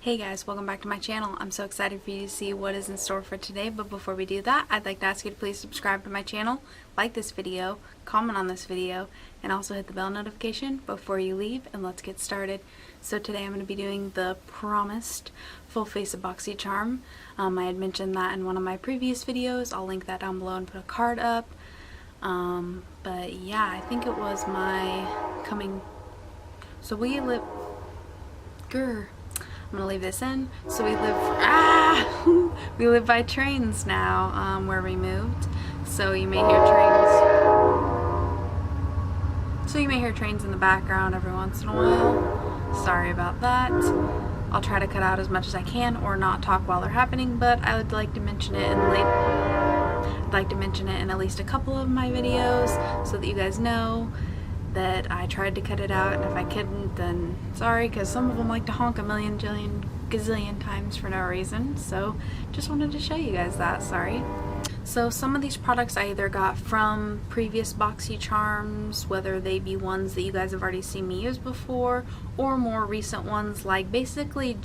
Hey guys, welcome back to my channel. I'm so excited for you to see what is in store for today, but before we do that, I'd like to ask you to please subscribe to my channel, like this video, comment on this video, and also hit the bell notification before you leave, and let's get started. So today I'm going to be doing the promised full face of Boxycharm. I had mentioned that in one of my previous videos. I'll link that down below and put a card up. But yeah, I think it was my coming... So we live... I'm gonna leave this in. So we live by trains now, where we moved. So you may hear trains in the background every once in a while. Sorry about that. I'll try to cut out as much as I can or not talk while they're happening, but I would like to mention it in at least a couple of my videos so that you guys know that I tried to cut it out, and if I couldn't, then sorry, because some of them like to honk a million, jillion, gazillion times for no reason. So just wanted to show you guys that. Sorry. So some of these products I either got from previous Boxycharms, whether they be ones that you guys have already seen me use before, or more recent ones like basically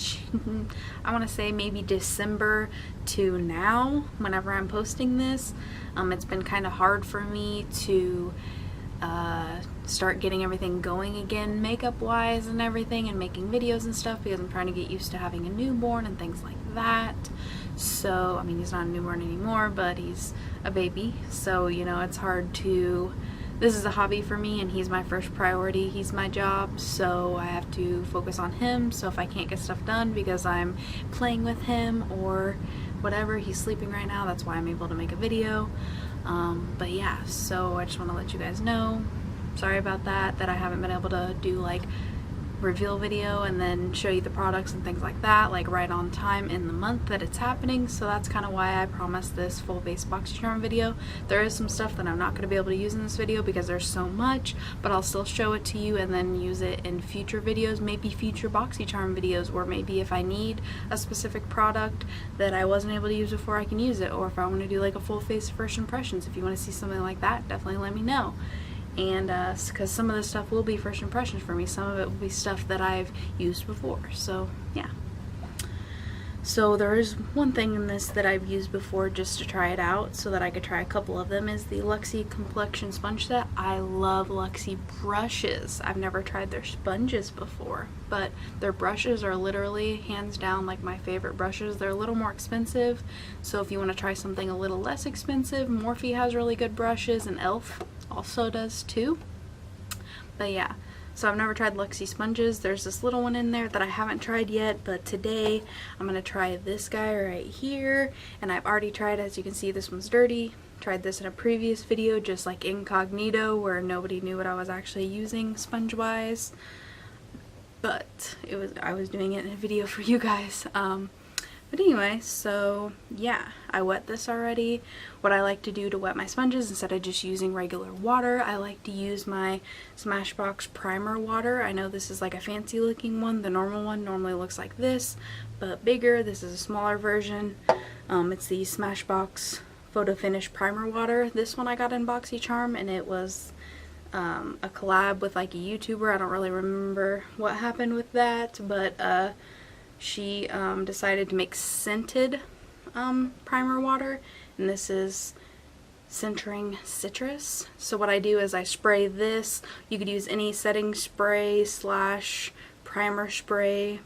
I want to say maybe December to now, whenever I'm posting this. It's been kind of hard for me to start getting everything going again makeup wise and everything, and making videos and stuff, because I'm trying to get used to having a newborn and things like that. So I mean, he's not a newborn anymore, but he's a baby, so you know, it's hard to... This is a hobby for me and he's my first priority. He's my job, so I have to focus on him. So if I can't get stuff done because I'm playing with him or whatever, he's sleeping right now, that's why I'm able to make a video. But yeah, so I just want to let you guys know, sorry about that I haven't been able to do like reveal video and then show you the products and things like that like right on time in the month that it's happening. So that's kind of why I promised this full face Boxycharm video. There is some stuff that I'm not going to be able to use in this video because there's so much, but I'll still show it to you and then use it in future videos, maybe future Boxycharm videos, or maybe if I need a specific product that I wasn't able to use before, I can use it. Or if I want to do like a full face first impressions, if you want to see something like that, definitely let me know. And because some of this stuff will be first impressions for me, some of it will be stuff that I've used before. So yeah, so there is one thing in this that I've used before just to try it out so that I could try a couple of them, is the Luxie complexion sponge set. I love Luxie brushes. I've never tried their sponges before, but their brushes are literally hands down like my favorite brushes. They're a little more expensive, so if you want to try something a little less expensive, Morphe has really good brushes, and Elf also does too. But yeah, so I've never tried Luxie sponges. There's this little one in there that I haven't tried yet, but today I'm gonna try this guy right here, and I've already tried, as you can see, this one's dirty. Tried this in a previous video, just like incognito, where nobody knew what I was actually using sponge wise, but I was doing it in a video for you guys. But anyway, so yeah, I wet this already. What I like to do to wet my sponges, instead of just using regular water, I like to use my Smashbox primer water. I know this is like a fancy looking one. The normal one normally looks like this, but bigger. This is a smaller version. It's the Smashbox Photo Finish Primer Water. This one I got in Boxycharm, and it was a collab with like a YouTuber. I don't really remember what happened with that, but she decided to make scented primer water, and this is Centering Citrus. So what I do is I spray this. You could use any setting spray slash primer spray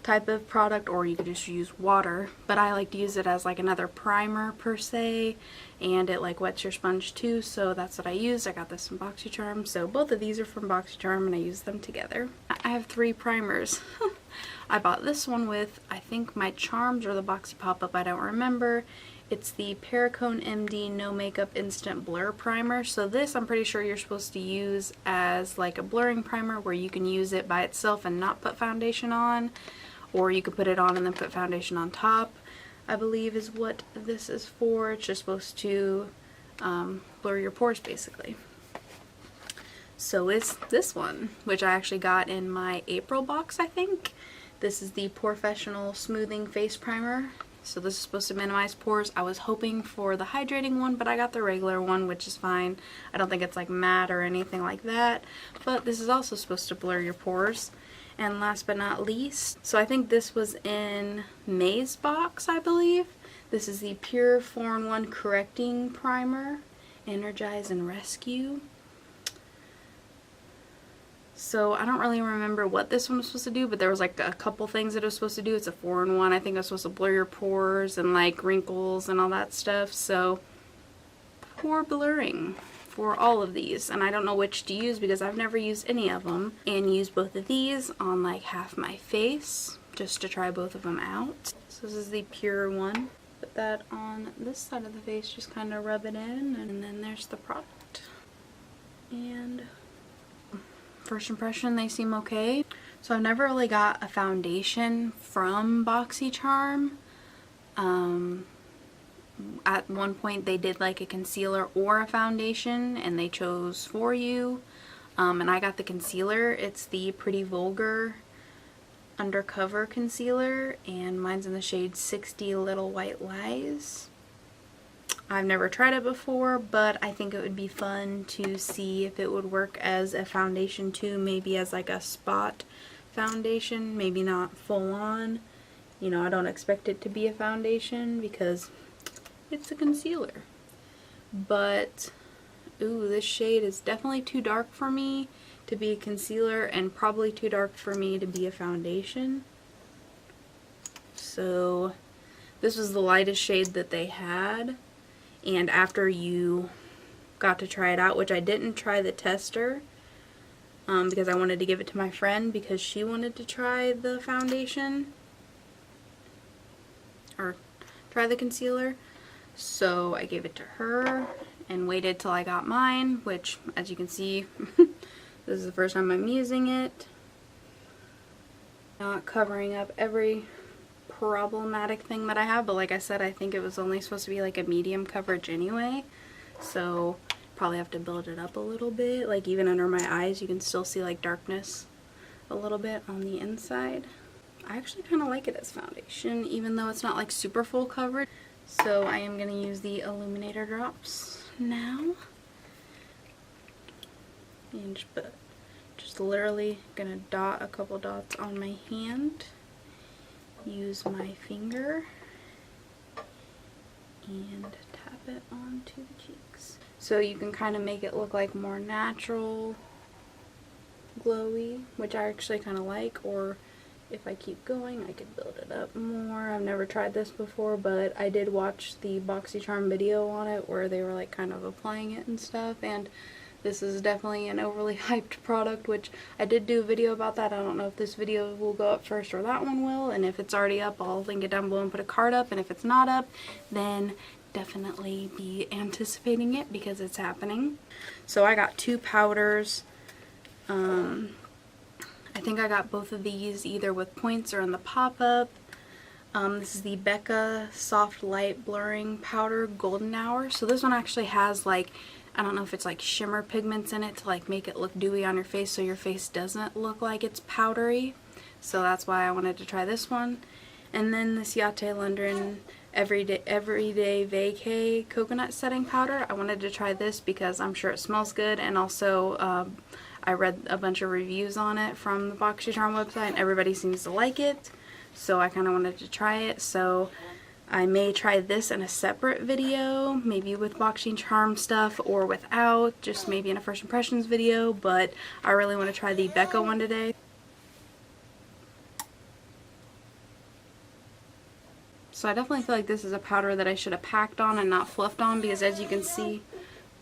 type of product, or you could just use water, but I like to use it as like another primer per se, and it like wets your sponge too, so that's what I used. I got this from Boxycharm, so both of these are from Boxycharm and I use them together. I have 3 primers. I bought this one with, I think, my Charms or the Boxy Pop-Up, I don't remember. It's the Perricone MD No Makeup Instant Blur Primer. So this, I'm pretty sure you're supposed to use as like a blurring primer, where you can use it by itself and not put foundation on, or you could put it on and then put foundation on top, I believe is what this is for. It's just supposed to blur your pores basically. So it's this one, which I actually got in my April box, I think. This is the Professional Smoothing Face Primer. So this is supposed to minimize pores. I was hoping for the hydrating one, but I got the regular one, which is fine. I don't think it's like matte or anything like that. But this is also supposed to blur your pores. And last but not least, so I think this was in May's box, I believe. This is the Pure 4-in-1 Correcting Primer, Energize and Rescue. So I don't really remember what this one was supposed to do, but there was like a couple things that it was supposed to do. It's a 4-in-1. I think it was supposed to blur your pores and like wrinkles and all that stuff. So pore blurring for all of these, and I don't know which to use because I've never used any of them, and use both of these on like half my face just to try both of them out. So this is the Pure one. Put that on this side of the face, just kind of rub it in, and then there's the product. And first impression, they seem okay. So I've never really got a foundation from Boxycharm. At one point they did like a concealer or a foundation, and they chose for you. And I got the concealer. It's the Pretty Vulgar Undercover Concealer, and mine's in the shade 60 Little White Lies. I've never tried it before, but I think it would be fun to see if it would work as a foundation too, maybe as like a spot foundation, maybe not full on. You know, I don't expect it to be a foundation because it's a concealer. But, ooh, this shade is definitely too dark for me to be a concealer, and probably too dark for me to be a foundation. So, this was the lightest shade that they had. And after you got to try it out, which I didn't try the tester, because I wanted to give it to my friend because she wanted to try the foundation, or try the concealer. So I gave it to her and waited till I got mine, which, as you can see, this is the first time I'm using it. Not covering up every problematic thing that I have, but like I said, I think it was only supposed to be like a medium coverage anyway, so probably have to build it up a little bit. Like even under my eyes you can still see like darkness a little bit on the inside. I actually kind of like it as foundation, even though it's not like super full coverage. So I am going to use the illuminator drops now, and just literally going to dot a couple dots on my hand, use my finger, and tap it onto the cheeks. So you can kind of make it look like more natural, glowy, which I actually kind of like, or if I keep going I could build it up more. I've never tried this before, but I did watch the Boxycharm video on it where they were like kind of applying it and stuff, and this is definitely an overly hyped product, which I did do a video about that. I don't know if this video will go up first or that one will, and if it's already up I'll link it down below and put a card up, and if it's not up then definitely be anticipating it because it's happening. So I got two powders. I think I got both of these either with points or in the pop-up. This is the Becca Soft Light Blurring Powder Golden Hour. So this one actually has like, I don't know if it's like shimmer pigments in it to like make it look dewy on your face so your face doesn't look like it's powdery. So that's why I wanted to try this one. And then this Yate London Everyday Vacay Coconut Setting Powder. I wanted to try this because I'm sure it smells good, and also I read a bunch of reviews on it from the Boxycharm website and everybody seems to like it, so I kind of wanted to try it. So I may try this in a separate video, maybe with Boxycharm stuff or without, just maybe in a first impressions video, but I really want to try the Becca one today. So I definitely feel like this is a powder that I should have packed on and not fluffed on, because as you can see,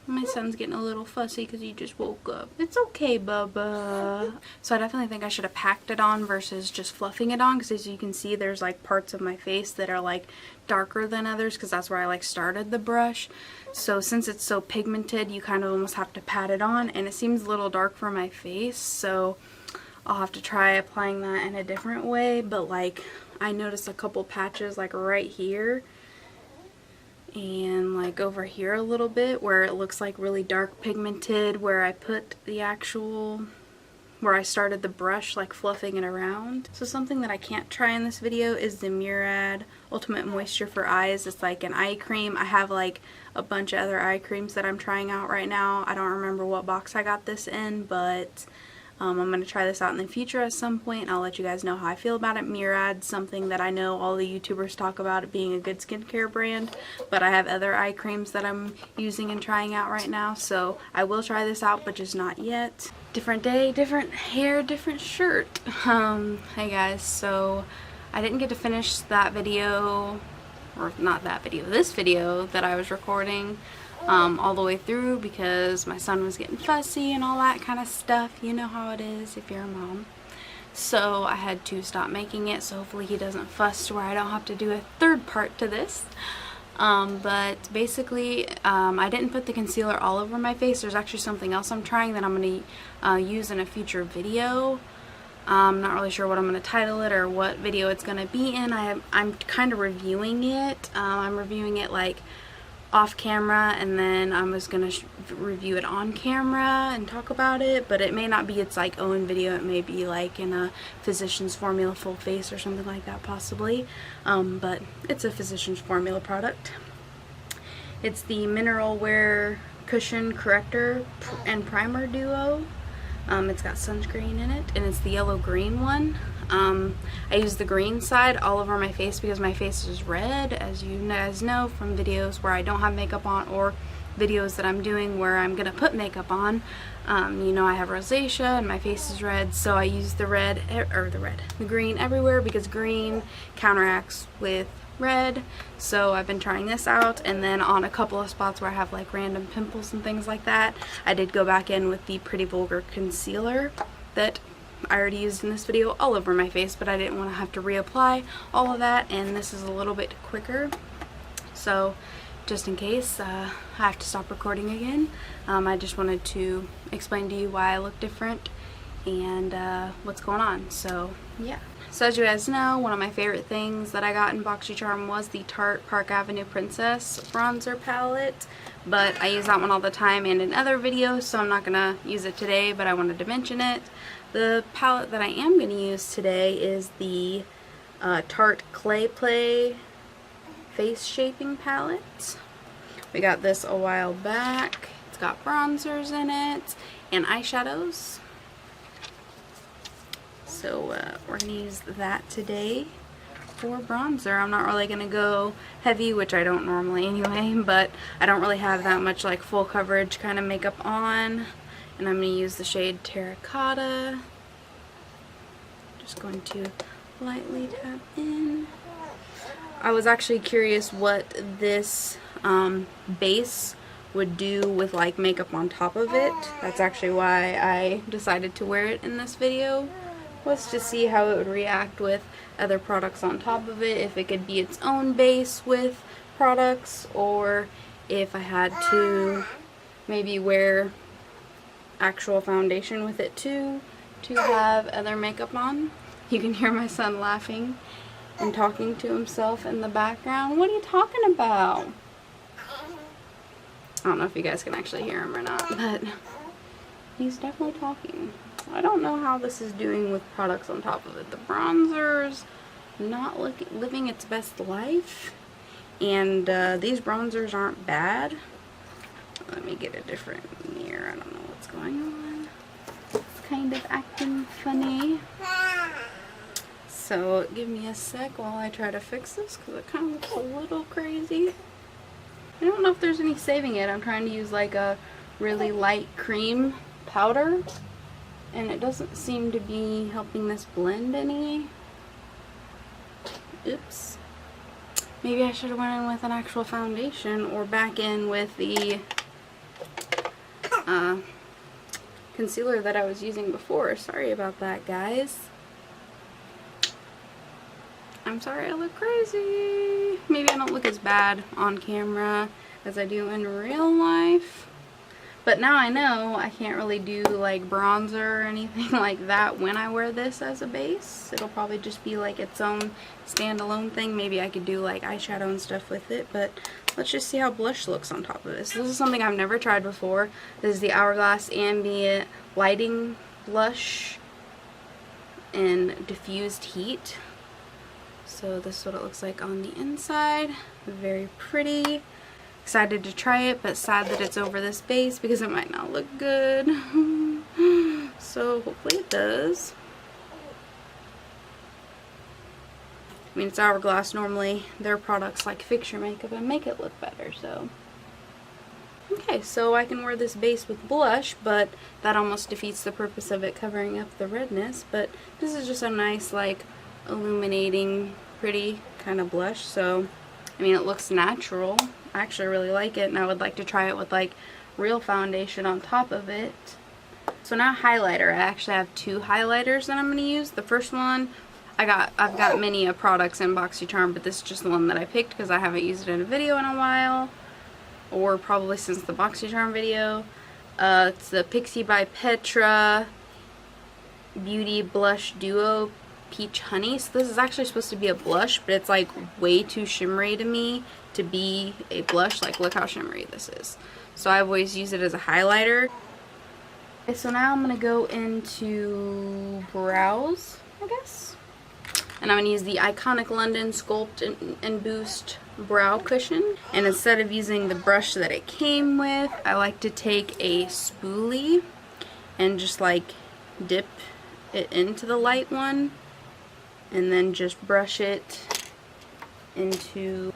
my son's getting a little fussy because he just woke up. It's okay, Bubba. So I definitely think I should have packed it on versus just fluffing it on, because as you can see there's like parts of my face that are like darker than others, because that's where I like started the brush. So since it's so pigmented you kind of almost have to pat it on, and it seems a little dark for my face, so I'll have to try applying that in a different way. But like I noticed a couple patches like right here and like over here a little bit where it looks like really dark pigmented, where I put the actual, where I started the brush like fluffing it around. So something that I can't try in this video is the Murad Ultimate Moisture for Eyes. It's like an eye cream. I have like a bunch of other eye creams that I'm trying out right now. I don't remember what box I got this in, but I'm going to try this out in the future at some point. I'll let you guys know how I feel about it. Murad's something that I know all the YouTubers talk about it being a good skincare brand, but I have other eye creams that I'm using and trying out right now, so I will try this out, but just not yet. Different day, different hair, different shirt. Hey guys, so I didn't get to finish that video, or not that video, this video that I was recording all the way through because my son was getting fussy and all that kind of stuff. You know how it is if you're a mom. So I had to stop making it, so hopefully he doesn't fuss to where I don't have to do a third part to this. But basically, I didn't put the concealer all over my face. There's actually something else I'm trying that I'm going to use in a future video. I'm not really sure what I'm going to title it or what video it's going to be in. I'm kind of reviewing it. I'm reviewing it like off camera, and then I was going to review it on camera and talk about it, but it may not be its like own video. It may be like in a Physicians Formula full face or something like that possibly, but it's a Physicians Formula product. It's the Mineral Wear Cushion Corrector and Primer Duo. It's got sunscreen in it, and it's the yellow green one. I use the green side all over my face because my face is red, as you guys know from videos where I don't have makeup on or videos that I'm doing where I'm gonna put makeup on. You know, I have rosacea and my face is red, so I use the green everywhere because green counteracts with red. So I've been trying this out, and then on a couple of spots where I have like random pimples and things like that, I did go back in with the Pretty Vulgar concealer that I already used in this video all over my face, but I didn't want to have to reapply all of that, and this is a little bit quicker. So just in case I have to stop recording again, I just wanted to explain to you why I look different and what's going on. So yeah. So as you guys know, one of my favorite things that I got in Boxycharm was the Tarte Park Avenue Princess bronzer palette, but I use that one all the time and in other videos, so I'm not gonna use it today, but I wanted to mention it. The palette that I am going to use today is the Tarte Clay Play Face Shaping Palette. We got this a while back. It's got bronzers in it and eyeshadows. So we're going to use that today for bronzer. I'm not really going to go heavy, which I don't normally anyway, but I don't really have that much like full coverage kind of makeup on. And I'm going to use the shade Terracotta. Just going to lightly tap in. I was actually curious what this base would do with like makeup on top of it. That's actually why I decided to wear it in this video, was to see how it would react with other products on top of it, if it could be its own base with products, or if I had to maybe wear actual foundation with it too to have other makeup on. You can hear my son laughing and talking to himself in the background. What are you talking about? I don't know if you guys can actually hear him or not, but he's definitely talking. I don't know how this is doing with products on top of it. The bronzer's not living its best life, and these bronzers aren't bad. Let me get a different mirror. I don't know what's going on. It's kind of acting funny. So give me a sec while I try to fix this, because it kind of looks a little crazy. I don't know if there's any saving it. I'm trying to use like a really light cream powder, and it doesn't seem to be helping this blend any. Oops. Maybe I should have went in with an actual foundation or back in with the concealer that I was using before. Sorry about that, guys. I'm sorry I look crazy. Maybe I don't look as bad on camera as I do in real life. But now I know I can't really do like bronzer or anything like that when I wear this as a base. It'll probably just be like its own standalone thing. Maybe I could do like eyeshadow and stuff with it, but let's just see how blush looks on top of this. This is something I've never tried before. This is the Hourglass Ambient Lighting Blush in Diffused Heat. So this is what it looks like on the inside. Very pretty. Excited to try it, but sad that it's over this base because it might not look good. so hopefully it does. I mean, it's Hourglass. Normally their products like fix your makeup and make it look better, so. Okay, so I can wear this base with blush, but that almost defeats the purpose of it covering up the redness. But this is just a nice, like, illuminating, pretty kind of blush. So, I mean, it looks natural. I actually really like it, and I would like to try it with, like, real foundation on top of it. So now highlighter. I actually have two highlighters that I'm going to use. The first one, I've got many products in Boxycharm, but this is just the one that I picked because I haven't used it in a video in a while. Or probably since the Boxycharm video. It's the Pixie by Petra Beauty Blush Duo Peach Honey. So this is actually supposed to be a blush, but it's like way too shimmery to me to be a blush. Like, look how shimmery this is. So I've always used it as a highlighter. Okay, so now I'm going to go into brows, I guess. And I'm going to use the Iconic London Sculpt and Boost Brow Cushion. And instead of using the brush that it came with, I like to take a spoolie and just like dip it into the light one. And then just brush it into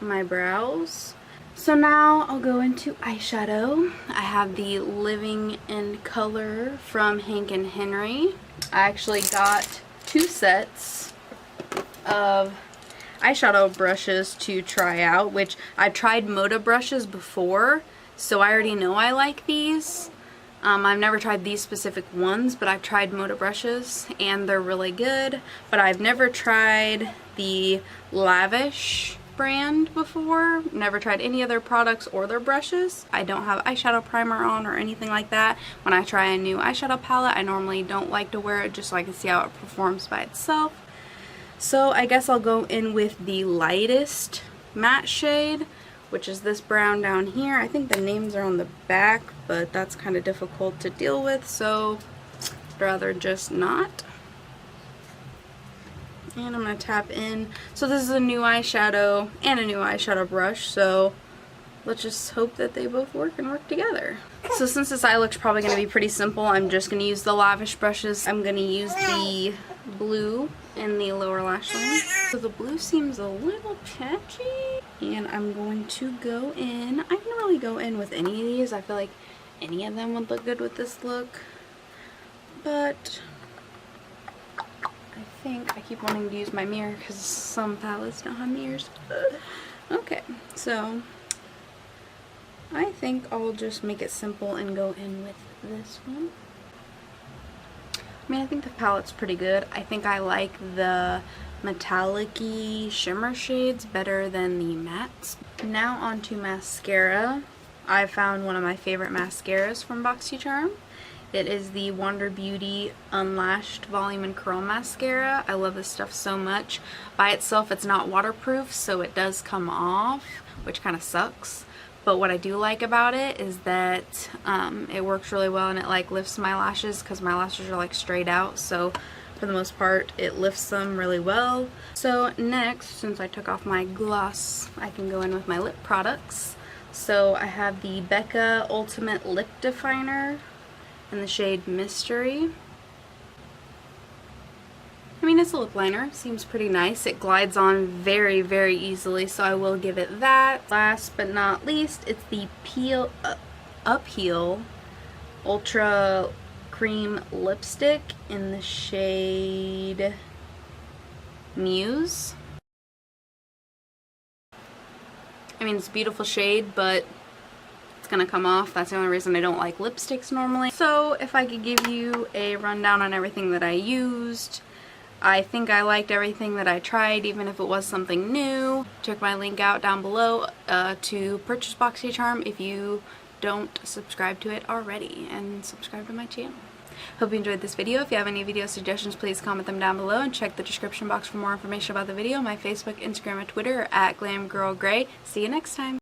my brows. So now I'll go into eyeshadow. I have the Living in Color from Hank & Henry. I actually got 2 sets of eyeshadow brushes to try out, which I've tried Moda brushes before, so I already know I like these. I've never tried these specific ones, but I've tried Moda brushes and they're really good. But I've never tried the Lavish brand before. Never tried any other products or their brushes. I don't have eyeshadow primer on or anything like that. When I try a new eyeshadow palette, I normally don't like to wear it just so I can see how it performs by itself. So I guess I'll go in with the lightest matte shade, which is this brown down here. I think the names are on the back, but that's kind of difficult to deal with, so I'd rather just not. And I'm going to tap in. So this is a new eyeshadow and a new eyeshadow brush, so let's just hope that they both work and work together. So since this eye look's probably going to be pretty simple, I'm just going to use the Lavish brushes. I'm going to use the blue in the lower lash line. So the blue seems a little patchy. And I'm going to go in. I can really go in with any of these. I feel like any of them would look good with this look. But I think I keep wanting to use my mirror because some palettes don't have mirrors. Okay, so I think I'll just make it simple and go in with this one. I mean, I think the palette's pretty good. I think I like the metallic-y shimmer shades better than the mattes. Now onto mascara. I found one of my favorite mascaras from Boxycharm. It is the Wander Beauty Unlashed Volume and Curl Mascara. I love this stuff so much. By itself, it's not waterproof, so it does come off, which kind of sucks. But what I do like about it is that it works really well and it like lifts my lashes because my lashes are like straight out. So for the most part, it lifts them really well. So next, since I took off my gloss, I can go in with my lip products. So I have the Becca Ultimate Lip Definer in the shade Mystery. I mean, it's a lip liner. Seems pretty nice. It glides on very, very easily, so I will give it that. Last but not least, it's the Upheal Ultra Cream Lipstick in the shade Muse. I mean, it's a beautiful shade, but it's gonna come off. That's the only reason I don't like lipsticks normally. So if I could give you a rundown on everything that I used, I think I liked everything that I tried, even if it was something new. Check my link out down below to purchase Boxycharm if you don't subscribe to it already, and subscribe to my channel. Hope you enjoyed this video. If you have any video suggestions, please comment them down below and check the description box for more information about the video. My Facebook, Instagram, and Twitter are @GlamGirlGray. See you next time.